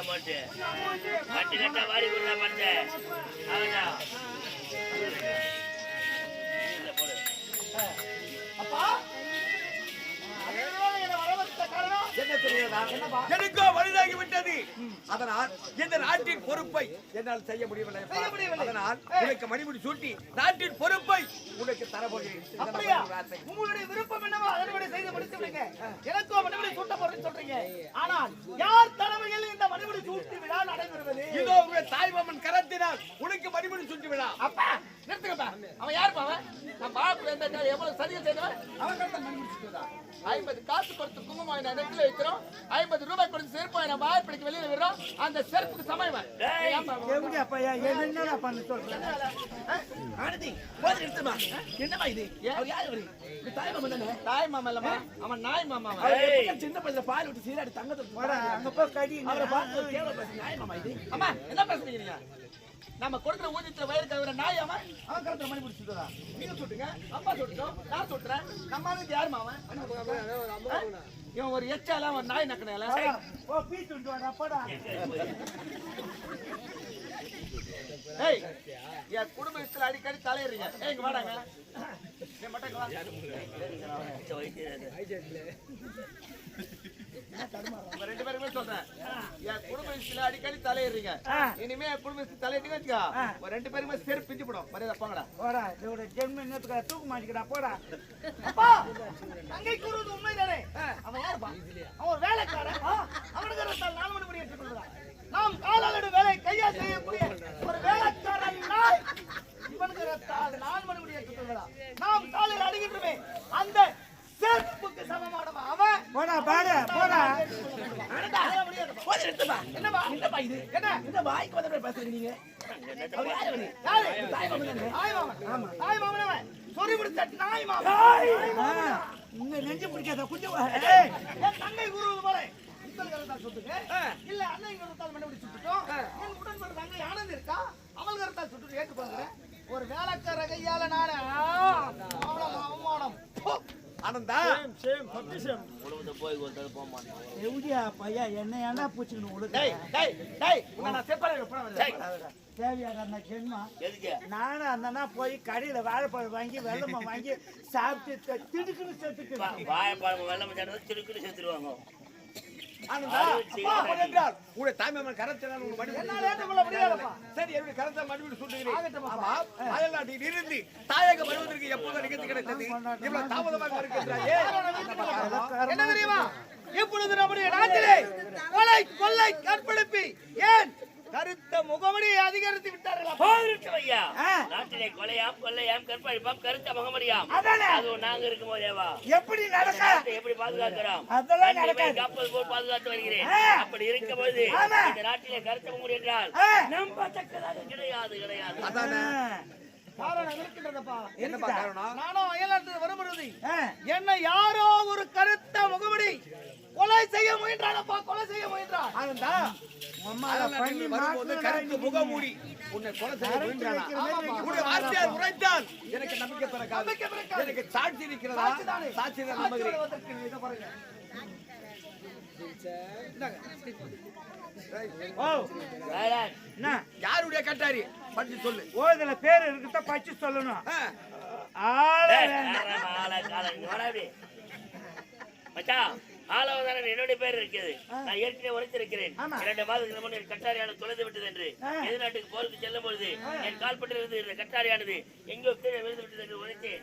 Amount கட்டு கட்டா வாரி கொடுத்தா பண்ண அவனா அப்பா எனக்கோ வலுதாகி விட்டது. அதனால் இந்த நாட்டின் பொறுப்பை என்னால் செய்ய முடியவில்லை. அதனால் உனக்கு மணிமுடி சூட்டி நாட்டின் பொறுப்பை உனக்கு தரப்போகிறேன். உங்களுடைய விருப்பம் என்னவோ அதன்படி செய்து முடித்து விடுங்க. எனக்கோ மணிமுடி சூட்ட போறேன்னு சொல்றீங்க. ஆனால் யார் தலைமையில் இந்த மணிமுடி சூட்டி விழா நடைபெறுவது? இதோ உங்க தாய்மாமன் கரத்தினால் உனக்கு மணிமுடி சூட்டி விழா. அப்பா நிறுத்துங்கப்பா. அவன் யாருப்பா அவன்? நான் பாப்புல இருந்த எவ்வளவு சதியை செய்தவன் அவன் கரத்தை மணிமுடி சூட்டுதா? 50 காசு கொடுத்து குங்குமம் நான் நெத்தில வைக்கிறோம், 50 ரூபாய் கொடுத்து செருப்பு நான் வாய்ப்பிடிக்கு வெளியில விடுறோம். அந்த செருப்புக்கு சமயம் எப்படி அப்பா என்னடா பண்ண சொல்றேன்? ஆனந்தி போது நிறுத்துமா. என்னமா இது? அவர் யார் இவரு? இது தாய் மாமா தானே? தாய் மாமா இல்லமா, அவன் நாய் மாமா. அவன் சின்ன பையல பால் விட்டு சீராடி தங்கத்தை போடா அங்க போய் கடி. அவரை பார்த்து கேவல பேசு. நாய் மாமா இது. அம்மா என்ன பேசுறீங்க நீங்க? நம்ம கொடுக்குற ஊதியத்துல வயிறு கவர நாய் அவன் கருத்துல மணி பிடிச்சிட்டா. நீங்க சொல்லுங்க, அப்பா சொல்லிட்டோம், நான் சொல்றேன். நம்ம ஆளுக்கு யார் மாவன்? இவன் ஒரு எச்சால அவன் நாய் நக்கனால ஓ பீஸ் உண்டுவாடா போடா. ஏய் என் குடும்பத்துல அடிக்கடி தலையறீங்க. ஏய் இங்க வாடாங்க. ஏய் மட்டங்க வா. ரெண்டு பேருமே சொல்றேன், என் குடும்பத்துல அடிக்கடி தலையறீங்க. இனிமே என் குடும்பத்துல தலையிட்டீங்க வச்சுக்கா, ஒரு ரெண்டு பேருமே செருப்பு பிஞ்சு போடும். மரியாதை போங்கடா. போடா இதோட ஜென்ம என்னத்துக்கு தூக்கு மாட்டிக்கடா போடா. அப்பா தங்கை கூறுவது உண்மைதானே? அவன் யாருப்பா? அவன் வேலைக்காரன். அவனுக்கு 4 மணி முடி எடுத்துக்கொள்ளுறான். நாம் காலாளோட வேலை கையா செய்யக்கூடிய ஒரு வேலைக்காரன் நாய் இவனுக்கு 4 மணி முடி எடுத்துக்கொள்ளுறான். நாம் காலில் அடிக்கின்றமே அந்த செருப்புக்கு சமமானவன் அவன். போடா பாரு போடா. என்னப்பா என்னப்பா இது? என்ன இந்த வாய்க்கு வந்த பேசுறீங்க நீங்க? தாய் மாமன் சொறி முடிச்ச நாய் மாமன். உங்க நெஞ்சு பிடிக்காத குஞ்சு என் தங்கை குருவது போல உங்கள் கருத்தால் சுட்டுங்க. இல்ல அண்ணன் கருத்தால் மண்டி சுட்டுட்டோம். என் உடன்பட தங்கை ஆனந்த் இருக்கா, அவள் கருத்தால் சுட்டு ஏற்றுக்கொள்கிறேன். ஒரு வேலைக்கார கையால நானே அவமானம். ஆனந்தா போய் கொடுத்தது போக மாட்டேன். எப்படியா பையா என்ன என்ன பூச்சிக்கணும் உங்களுக்கு? தேவையான ஜென்மா நானும் அந்தனா போய் கடையில வாழைப்பழம் வாங்கி வெள்ளமா வாங்கி சாப்பிட்டு திடுக்குன்னு செத்துக்கு. வாழைப்பழம் வெள்ளம் திடுக்குன்னு செத்துருவாங்க. உடைய தாய்மாமன் கரத்தினால் சரி என்னுடைய கரத்தை மறுபடியும் சொல்லுகிறேன். அயல்நாட்டில் இருந்து தாயகம் வருவதற்கு எப்போது நிகழ்ச்சி கிடைத்தது? இவ்வளவு தாமதமாக இருக்கின்றாயே என்ன தெரியுமா? இப்பொழுது நம்முடைய நாட்டிலே கொலை கொள்ளை கற்பழிப்பு ஏன் கருத்த முகமடி அதிகரித்து விட்டார்களா? நாட்டிலே கொலையாம் கொள்ளையாம் கற்பழிப்பாம் கருத்த முகமடியாம். அது நாங்க இருக்கும் போதேவா எப்படி நடக்க எப்படி பாதுகாக்கிறோம்? அதெல்லாம் நடக்காது. கப்பல் போல் பாதுகாத்து வருகிறேன். அப்படி இருக்கும் போது இந்த நாட்டிலே கருத்த முகமடி என்றால் நம்பத்தக்கதாக கிடையாது கிடையாது. அதானே காரணம் இருக்கின்றதப்பா. என்னப்பா காரணம்? நானும் அயல்நாட்டில் வரும்பொழுது என்ன யாரோ ஒரு கருத்த முகமடி கொலை செய்ய முயன்றானப்பா, கொலை செய்ய முயன்றான். ஆனந்தா வரும்போது கருத்து முகமூடி உன்னை கொலை செய்ய முயன்றானா? உன்னுடைய வார்த்தையால் உரைத்தால் எனக்கு நம்பிக்கை பிறக்காது. எனக்கு சாட்சி இருக்கிறதா? சாட்சி நம்புகிறேன். யாருடைய கட்டாரி பற்றி சொல்லு. ஓதுல பேர் இருக்குதா பச்சு சொல்லணும். ஆலோசனை என்னுடைய பேர் இருக்குது. நான் ஏற்கனவே உரைத்திருக்கிறேன். 2 மாதத்துக்கு முன்னே கட்டாரியான தொலைந்து விட்டது என்று எதிர்நாட்டுக்கு போருக்கு செல்லும் பொழுது என் கால்பட்டிலிருந்து இந்த கட்டாரியானது எங்கோ கீழே விழுந்து விட்டது என்று உரைத்தேன்.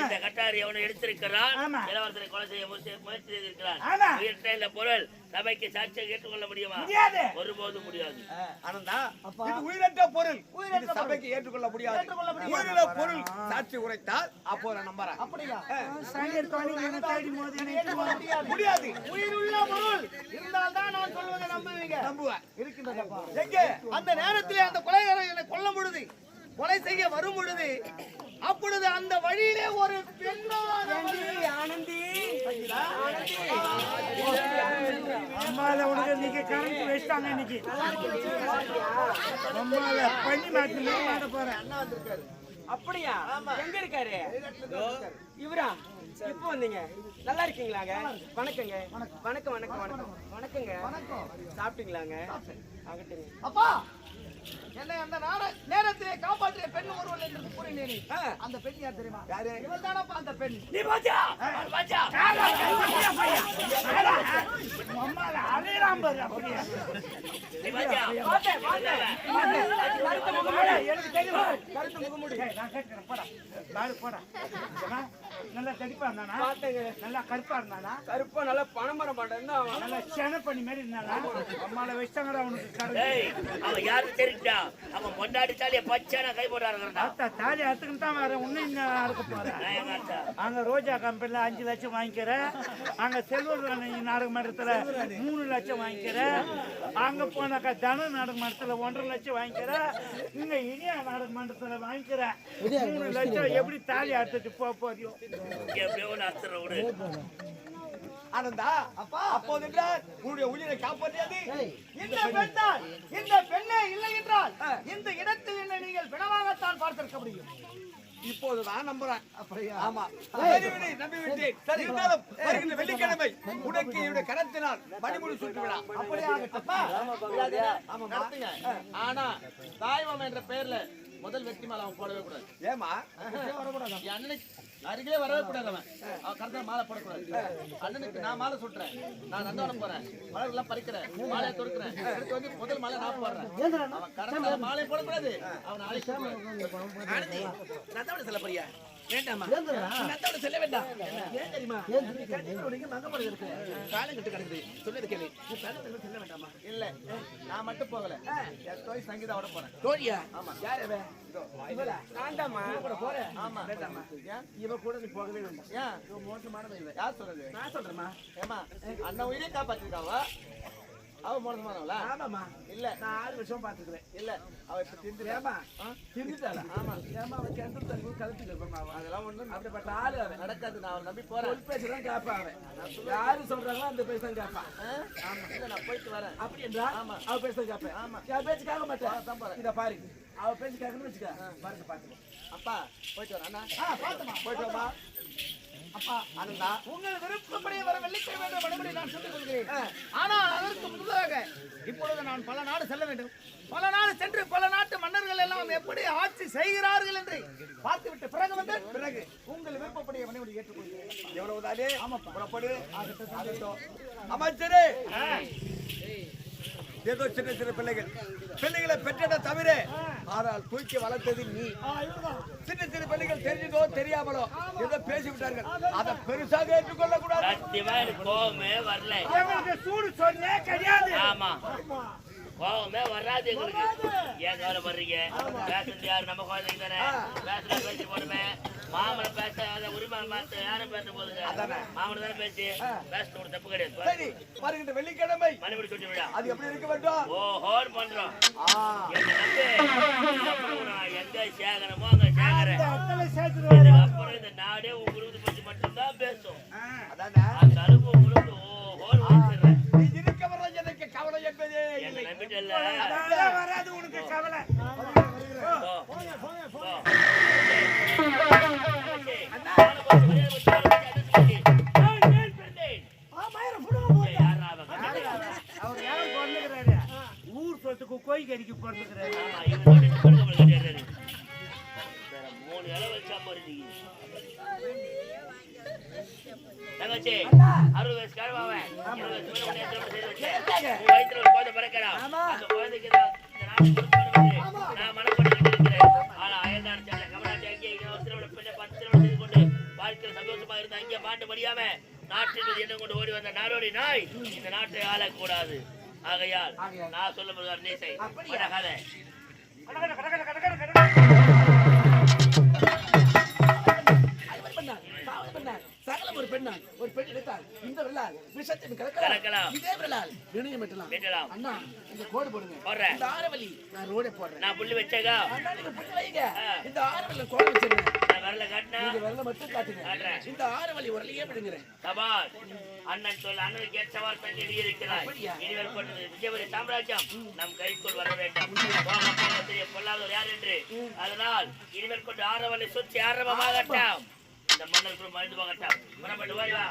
இந்த கட்டாரி அவனை எடுத்திருக்கிறான். இளவரசரை கொலை செய்ய முயற்சி செய்திருக்கிறான். பொருள் சபைக்கு சாட்சியாக ஏற்றுக்கொள்ள முடியுமா? ஒருபோது முடியாது. ஆனந்தா இது உயிரற்ற பொருள், இது சபைக்கு ஏற்றுக்கொள்ள முடியாது. உயிருள்ள பொருள் சாட்சி உரைத்தால் அப்போ நான் நம்புறேன். அப்படியா? முடியாது. உயிருள்ள பொருள் இருந்தால் தான் நான் சொல்வதை நம்புவீங்க. நம்புவேன். இருக்கின்றதப்பா. எங்கே அந்த நேரத்திலே அந்த கொலைகாரன் என்னை கொல்லும் பொழுது, கொலை செய்ய வரும் பொழுது, அப்பொழுது அந்த வழியிலே ஒரு ஆனந்தி அம்மால உனக்கு நீங்க கரண்ட் வச்சிட்டாங்க இன்னைக்கு. அம்மால பண்ணி மாத்தி மாட்ட போறேன். அண்ணா வந்திருக்காரு. அப்படியா? எங்க இருக்காரு? இவரா? இப்போ வந்தீங்க. நல்லா இருக்கீங்களாங்க? வணக்கங்க. வணக்கம் வணக்கம் வணக்கம் வணக்கங்க. சாப்பிட்டீங்களாங்க? ஆகட்டுங்க. அப்பா என்னை அந்த நேரத்திலே காப்பாற்றிய பெண் ஒருவன் என்று கூறினேனே, அந்த பெண் யார் தெரியுமா? இவள் தானப்பா அந்த பெண். நீ பாத்தியா பாத்தியா அம்மால அலையலாம் பாரு அப்படியே. நீ பாத்தியா எனக்கு தெரியும். கருத்து முகமூடி. நான் கேட்கிறேன் போடா. பாரு போடா. நல்லா தடிப்பா இருந்தானா? நல்லா கருப்பா இருந்தானா? கருப்பா நல்லா பணமரம் மாட்டேன். நல்லா சென பண்ணி மாதிரி இருந்தானா? அம்மால வச்சாங்கடா அவனுக்கு கருப்பு. டேய் அவன் யாரு தெரியுடா? அவன் பொண்டாடி தாலிய பச்சைனா கை போடாருங்கடா. அத்தா தாலி அத்துக்கிட்டு தான் வரேன். இன்னும் இங்க அறுக்க போறேன். அங்க ரோஜா கம்பெனில 5 லட்சம் வாங்கிக்கிறேன். அங்க செல்வர் நாடக மன்றத்துல 3 லட்சம் வாங்கிக்கிறேன். அங்க போனாக்கா தனு நாடக மன்றத்துல 1.5 லட்சம் வாங்கிக்கிறேன். இங்க இனியா நாடக மன்றத்துல வாங்கிக்கிறேன் 3 லட்சம். எப்படி தாலி அறுத்துட்டு போறியோ? எப்படியோ அத்தரை விடு. ஆனந்தா அப்பா அப்போது என்றால் உன்னுடைய உயிரை காப்பாற்றியது இந்த பெண்தான். இந்த பெண்ணே இல்லை என்றால் இந்த இடத்தில் என்ன நீங்கள் பிணமாகத்தான் பார்த்திருக்க முடியும். இப்போதுதான் நம்புறேன். அப்படியா? ஆமா. சரி விடு, நம்பி விட்டேன். சரி இருந்தாலும் வருகின்ற வெள்ளிக்கிழமை உனக்கு என்னுடைய கரத்தினால் மணிமுடி சுட்டு விடா. அப்படியே ஆகட்டும். அப்பா, ஆமா நடத்துங்க. ஆனா தாய்மாமன் என்ற பெயர்ல முதல் வெற்றி மாலை அவன் போடவே கூடாது. ஏமா வரக்கூடாது. என் அண்ணனுக்கு அருகிலே வரவே கூடாது. அவன் கரெக்டா மாலை போடக்கூடாது. அண்ணனுக்கு நான் மாலை சுட்டுறேன். நான் நந்தவனம் போறேன். மலர்லாம் பறிக்கிறேன். மாலையை தொடுக்கிறேன். அடுத்து வந்து முதல் மாலை நான் போடுறேன். அவன் கரெக்டா மாலை போடக்கூடாது. அவன் நாளைக்கு நந்தவனம் செல்ல போறியா? வேண்டாமா? நந்தவனம் செல்ல வேண்டாம். ஏன் தெரியுமா? மங்கப்படம் இருக்கு. காலம் கட்டு கிடக்குது. சொன்னது கேள்வி. செல்ல வேண்டாமா? இல்ல நான் மட்டும் போகல. என் தோய் சங்கீதாவோட போறேன். தோழியா? ஆமா. யார் அவ? நான்தாம்மா. கூட போறேன். ஆமா. வேண்டாமா? ஏன்? இவ கூட நீ போகவே வேண்டாம். ஏன்? இவ மோசமானவ இவ. யார் சொல்றது? நான் சொல்றேம்மா. ஏமா அண்ணன் உயிரை காப்பாத்திருக்காவா? அவ மோசமானவளா? ஆமாம்மா. இல்ல நான் 6 வருஷம் பாத்துக்கிறேன். இல்ல அவ இப்ப திந்துட்டாமா? திந்துட்டாளா? ஆமா. ஏமா அவ கிணத்து தண்ணி கலத்திட்டு இருப்பா. அதெல்லாம் ஒண்ணும் அப்படிப்பட்ட ஆளு அவ நடக்காது. நான் அவளை நம்பி போறேன். ஒரு பேசுதான் கேட்பா அவன். யாரு சொல்றாங்களோ அந்த பேச தான் கேட்பான். ஆமா. இல்ல நான் போயிட்டு வரேன். அப்படி என்றா? ஆமா. அவ பேச கேட்பேன். ஆமா. என் பேச்சு கேட்க மாட்டேன். தான் போறேன். இத பாரு. அவ பேச்சு கேட்கணும்னு வச்சுக்க. பாருங்க பாத்துக்கோ. அப்பா போயிட்டு வரேன். அண்ணா பாத்துமா. போயிட்டு வாமா. அப்பா ஆனந்தா உங்கள் விருப்பப்படியே வர வெள்ளிக்கிழமை என்ற மறுபடி நான் சொல்லிக் கொள்கிறேன். ஆனால் அதற்கு முன்னதாக இப்பொழுது நான் பல நாடு செல்ல வேண்டும். பல நாடு சென்று பல நாட்டு மன்னர்கள் எல்லாம் எப்படி ஆட்சி செய்கிறார்கள் என்று பார்த்துவிட்டு பிறகு வந்து பிறகு உங்கள் விருப்பப்படியே மனைவி ஏற்றுக்கொள்கிறேன். எவ்வளவுதானே? ஆமா புறப்படு. அமைச்சரே ஏதோ சின்ன சின்ன பிள்ளைகளை பெற்றத தவிர ஆனால் தூக்கி வளர்த்தது நீ. சின்ன சின்ன பிள்ளைகள் தெரிஞ்சதோ தெரியாமலோ ஏதோ பேசிவிட்டார்கள். அதை பெருசாக ஏற்றுக்கொள்ள கூடாது. சத்தியமா எனக்கு கோவமே வரல. எங்களுக்கு சூடு சொன்னே கிடையாது. ஆமா கோவமே வராது எங்களுக்கு. ஏன் கவலை பண்றீங்க? பேசுறது யாரு? நம்ம குழந்தைங்க தானே. பேசுற பேசி போடுமே. மாமனை பேச உரிமை மாத்த யாரும் பேச போதுங்க. மாமனை தானே பேசி பேச ஒரு தப்பு கிடையாது. சரி வருகின்ற வெள்ளிக்கிழமை மறுபடி சொல்லி விடா. அது எப்படி இருக்க வேண்டும்? ஓஹோர் பண்றோம். எங்க சேகரமோ அங்க சேகரன். அப்புறம் இந்த நாடே உங்களுக்கு பத்தி மட்டும்தான் பேசும். அந்த அளவுக்கு உங்களுக்கு ஓஹோர் வச்சிடுறேன். நீ இருக்க வர எனக்கு கவலை என்பதே என்ன நம்பிட்டு இல்ல. வராது உனக்கு கவலை. அவர் யாரும் பிறந்துக்கிறாரு? ஊர் சொத்துக்கு கோய் கறிக்கு பிறந்துக்கிறாரு. 3 இலை வச்சா போறீங்க. தங்கச்சி 60 வயசு கழுவாவன் 20 வயசு மேல செய்து வச்சேன். வயிற்றுல ஒரு குழந்தை பிறக்கிறான். அந்த குழந்தைக்கு நான் மனப்பட்டு கட்டிருக்கிறேன். ஆனா அயல்நாடு சேனல கமலாட்டி அங்கே திருமண பெண்ணை 10 திருமணம் செய்து கொண்டு வாழ்க்கையில் சந்தோஷமா இருந்த அங்கே மாண்டு முடியாம நாட்டில் என்ன கொண்டு ஓடி வந்த நாடோடி நாய் இந்த நாட்டை ஆளக்கூடாது. ஆகையால் நான் சொல்ல முடியாது. நீ செய் கதை சகலம் ஒரு பெண்ணால் ஒரு பெண் எடுத்தால் இந்த விரலால் விஷத்தின் கலக்கலாம். இதே விரலால் வினயம் வெட்டலாம். அண்ணா இந்த கோடு போடுங்க. இந்த ஆரவலி நான் ரோடே போடுறேன். நான் புள்ளி வச்சேகா. அண்ணா நீங்க புள்ளி வைங்க. இந்த ஆரவலில கோடு வச்சிருங்க. நான் வரல காட்டுனா நீங்க வரல மட்டும் காட்டுங்க. இந்த ஆரவலி உரலையே விடுங்கறேன். சபாஷ் அண்ணன் சொல்ல அண்ணனுக்கு ஏற்ற சவால் பண்ணி இருக்கிறாய். இனிவர் கொண்டது விஜயபுரி சாம்ராஜ்யம் நம் கைக்குள் வர வேண்டும். பொல்லாதவர் யார் என்று அதனால் இனிமேல் கொண்டு ஆரவலை சுற்றி ஆரம்பமாகட்டும் இந்த மன்னர்கள் மறைந்து போகட்டும் புறப்பட்டு போய் வா